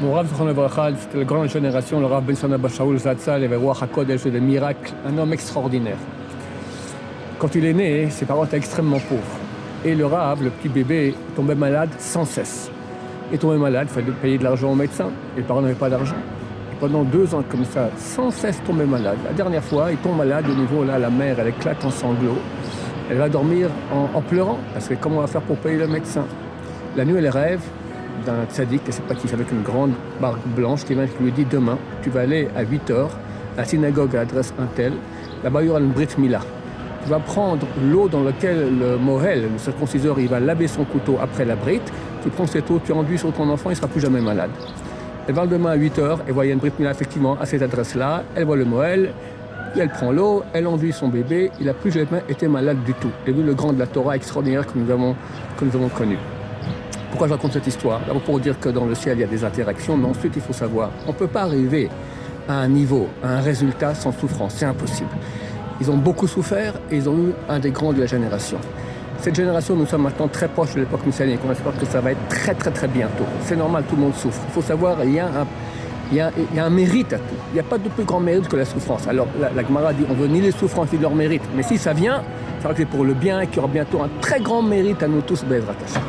Mon Rav Zichrono Livracha, c'était la grande génération, le Rav Ben Sona Bar Shaul Zatzal, il avait Ruach HaKodesh, des miracles, un homme extraordinaire. Quand il est né, ses parents étaient extrêmement pauvres. Et le Rav, le petit bébé, tombait malade sans cesse. Il tombait malade, il fallait payer de l'argent au médecin. Et les parents n'avaient pas d'argent. Pendant 2 ans comme ça, sans cesse tombait malade. La dernière fois, il tombe malade au niveau, là, la mère, elle éclate en sanglots. Elle va dormir en pleurant, parce que comment on va faire pour payer le médecin? La nuit, elle rêve d'un tzaddik, elle ne sait pas qui, avec une grande barbe blanche, qui vient qui lui dit demain, tu vas aller à 8h à la synagogue à l'adresse Intel, là-bas il y aura une brit mila. Tu vas prendre l'eau dans laquelle le mohel, le circonciseur, il va laver son couteau après la brit, tu prends cette eau, tu enduis sur ton enfant, il ne sera plus jamais malade. Elle va le demain à 8h, elle voit il y a une brit mila effectivement à cette adresse-là, elle voit le mohel, elle prend l'eau, elle enduit son bébé, il n'a plus jamais été malade du tout. Et vu le grand de la Torah extraordinaire que nous avons connu. Pourquoi je raconte cette histoire? D'abord pour dire que dans le ciel, il y a des interactions, mais ensuite, il faut savoir, on ne peut pas arriver à un niveau, à un résultat sans souffrance. C'est impossible. Ils ont beaucoup souffert et ils ont eu un des grands de la génération. Cette génération, nous sommes maintenant très proches de l'époque messianique. On espère que ça va être très, très, très bientôt. C'est normal, tout le monde souffre. Il faut savoir, il y a un mérite à tout. Il n'y a pas de plus grand mérite que la souffrance. Alors, la Gemara dit, on veut ni les souffrances ni leur mérite. Mais si ça vient, ça va que c'est pour le bien et qu'il y aura bientôt un très grand mérite à nous tous, Bezrat Hashem.